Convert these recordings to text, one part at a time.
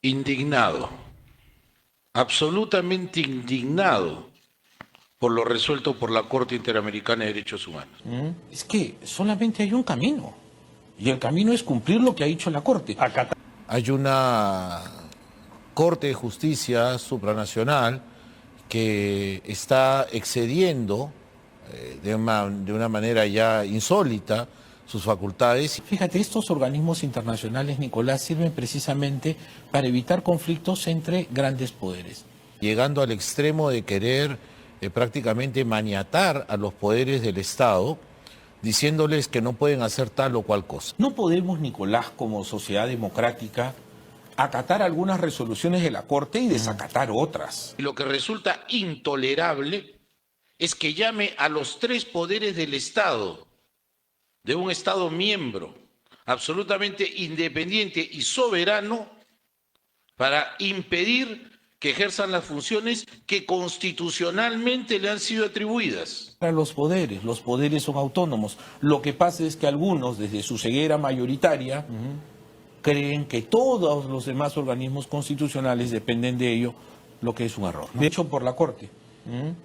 indignado, absolutamente indignado por lo resuelto por la Corte Interamericana de Derechos Humanos. Es que solamente hay un camino, y el camino es cumplir lo que ha dicho la Corte. Hay una Corte de Justicia supranacional que está excediendo de una manera ya insólita sus facultades. Fíjate, estos organismos internacionales, Nicolás, sirven precisamente para evitar conflictos entre grandes poderes. Llegando al extremo de querer prácticamente maniatar a los poderes del Estado, diciéndoles que no pueden hacer tal o cual cosa. No podemos, Nicolás, como sociedad democrática, acatar algunas resoluciones de la Corte y desacatar otras. Lo que resulta intolerable es que llame a los tres poderes del Estado, de un Estado miembro, absolutamente independiente y soberano, para impedir que ejerzan las funciones que constitucionalmente le han sido atribuidas. Para los poderes son autónomos. Lo que pasa es que algunos, desde su ceguera mayoritaria, creen que todos los demás organismos constitucionales dependen de ello, lo que es un error, ¿no? De hecho, por la Corte.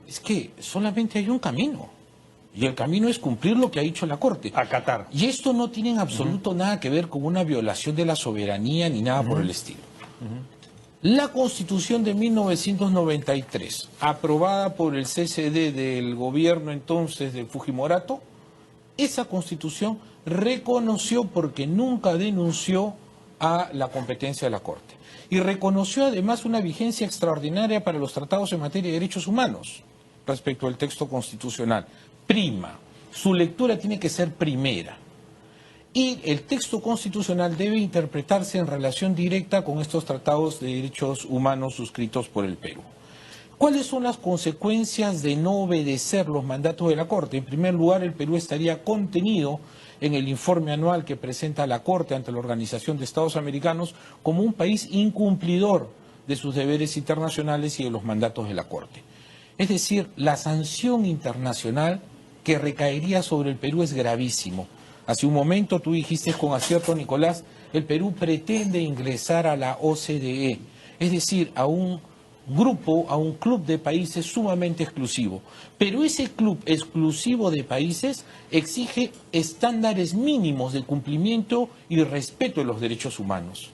Es que solamente hay un camino. Y el camino es cumplir lo que ha dicho la Corte. Acatar. Y esto no tiene en absoluto nada que ver con una violación de la soberanía ni nada por el estilo. La Constitución de 1993, aprobada por el CCD del gobierno entonces de Fujimorato, esa Constitución reconoció, porque nunca denunció, a la competencia de la Corte. Y reconoció además una vigencia extraordinaria para los tratados en materia de derechos humanos respecto al texto constitucional. Prima. Su lectura tiene que ser primera. Y el texto constitucional debe interpretarse en relación directa con estos tratados de derechos humanos suscritos por el Perú. ¿Cuáles son las consecuencias de no obedecer los mandatos de la Corte? En primer lugar, el Perú estaría contenido en el informe anual que presenta la Corte ante la Organización de Estados Americanos como un país incumplidor de sus deberes internacionales y de los mandatos de la Corte. Es decir, la sanción internacional que recaería sobre el Perú es gravísimo. Hace un momento tú dijiste con acierto, Nicolás, el Perú pretende ingresar a la OCDE, es decir, a un grupo, a un club de países sumamente exclusivo. Pero ese club exclusivo de países exige estándares mínimos de cumplimiento y respeto de los derechos humanos.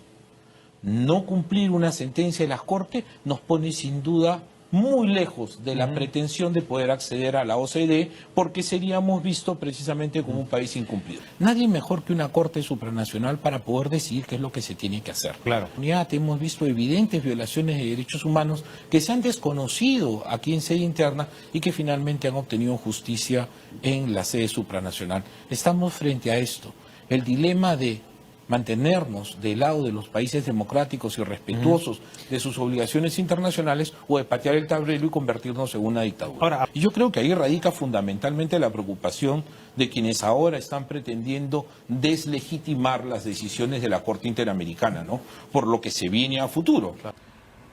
No cumplir una sentencia de las Cortes nos pone sin duda muy lejos de la pretensión de poder acceder a la OCDE, porque seríamos vistos precisamente como un país incumplido. Nadie mejor que una Corte supranacional para poder decidir qué es lo que se tiene que hacer. Claro. Ya hemos visto evidentes violaciones de derechos humanos que se han desconocido aquí en sede interna y que finalmente han obtenido justicia en la sede supranacional. Estamos frente a esto. El dilema de mantenernos del lado de los países democráticos y respetuosos de sus obligaciones internacionales o de patear el tablero y convertirnos en una dictadura. Ahora, y yo creo que ahí radica fundamentalmente la preocupación de quienes ahora están pretendiendo deslegitimar las decisiones de la Corte Interamericana, ¿no? Por lo que se viene a futuro.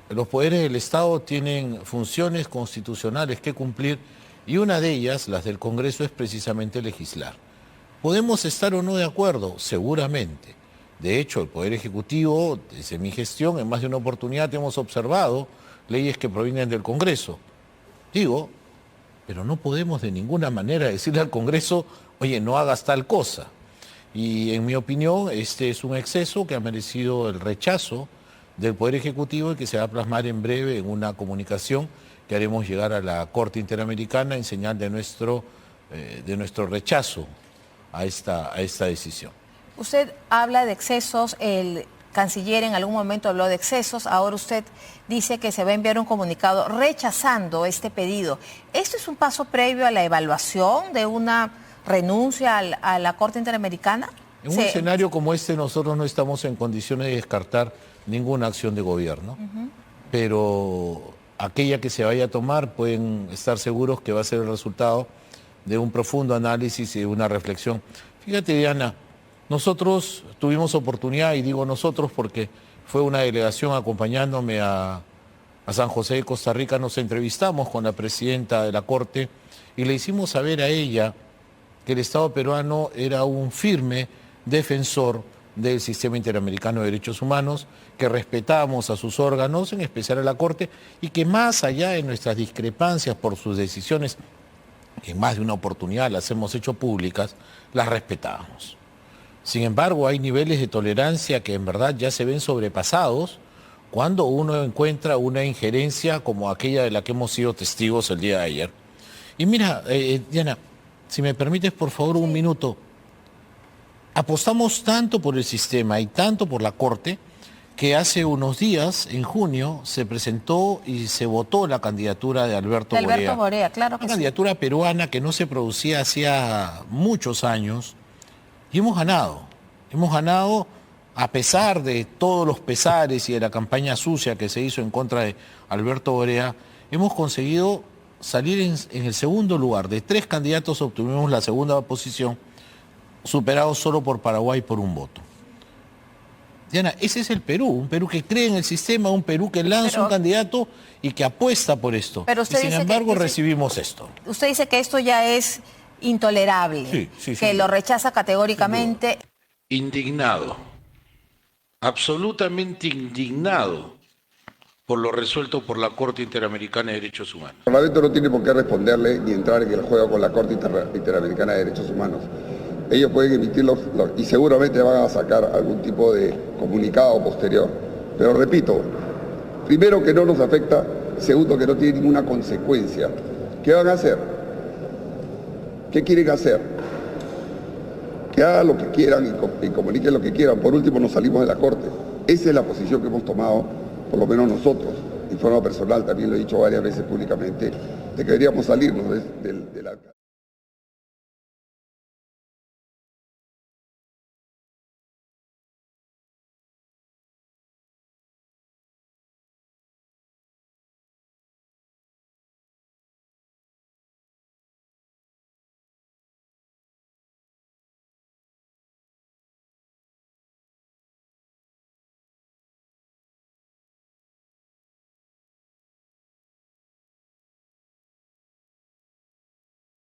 Los poderes del Estado tienen funciones constitucionales que cumplir y una de ellas, las del Congreso, es precisamente legislar. ¿Podemos estar o no de acuerdo? Seguramente. De hecho, el Poder Ejecutivo, desde mi gestión, en más de una oportunidad hemos observado leyes que provienen del Congreso. Digo, pero no podemos de ninguna manera decirle al Congreso, oye, no hagas tal cosa. Y en mi opinión, este es un exceso que ha merecido el rechazo del Poder Ejecutivo y que se va a plasmar en breve en una comunicación que haremos llegar a la Corte Interamericana en señal de nuestro rechazo a esta decisión. Usted habla de excesos, el canciller en algún momento habló de excesos, ahora usted dice que se va a enviar un comunicado rechazando este pedido. ¿Esto es un paso previo a la evaluación de una renuncia a la Corte Interamericana? En un escenario como este nosotros no estamos en condiciones de descartar ninguna acción de gobierno, pero aquella que se vaya a tomar pueden estar seguros que va a ser el resultado de un profundo análisis y de una reflexión. Fíjate, Diana, nosotros tuvimos oportunidad, y digo nosotros porque fue una delegación acompañándome a San José de Costa Rica, nos entrevistamos con la presidenta de la Corte y le hicimos saber a ella que el Estado peruano era un firme defensor del Sistema Interamericano de Derechos Humanos, que respetamos a sus órganos, en especial a la Corte, y que más allá de nuestras discrepancias por sus decisiones, que en más de una oportunidad las hemos hecho públicas, las respetábamos. Sin embargo, hay niveles de tolerancia que en verdad ya se ven sobrepasados cuando uno encuentra una injerencia como aquella de la que hemos sido testigos el día de ayer. Y mira, Diana, si me permites por favor un minuto, apostamos tanto por el sistema y tanto por la Corte que hace unos días, en junio, se presentó y se votó la candidatura de Alberto Borea. Alberto Borea, claro que una sí. candidatura peruana que no se producía hacía muchos años y hemos ganado. Hemos ganado a pesar de todos los pesares y de la campaña sucia que se hizo en contra de Alberto Borea, hemos conseguido salir en el segundo lugar. De 3 candidatos obtuvimos la segunda posición, superados solo por Paraguay por un voto. Diana, ese es el Perú, un Perú que cree en el sistema, un Perú que lanza un candidato y que apuesta por esto. Pero usted y sin dice embargo que recibimos esto. Usted dice que esto ya es intolerable, Sí, que lo rechaza categóricamente. Indignado, absolutamente indignado por lo resuelto por la Corte Interamericana de Derechos Humanos. El Parlamento no tiene por qué responderle ni entrar en el juego con la Corte Interamericana de Derechos Humanos. Ellos pueden emitirlos y seguramente van a sacar algún tipo de comunicado posterior. Pero repito, primero que no nos afecta, segundo que no tiene ninguna consecuencia. ¿Qué van a hacer? ¿Qué quieren hacer? Que hagan lo que quieran y comuniquen lo que quieran. Por último, nos salimos de la Corte. Esa es la posición que hemos tomado, por lo menos nosotros, en forma personal, también lo he dicho varias veces públicamente, de que deberíamos salirnos del alcance.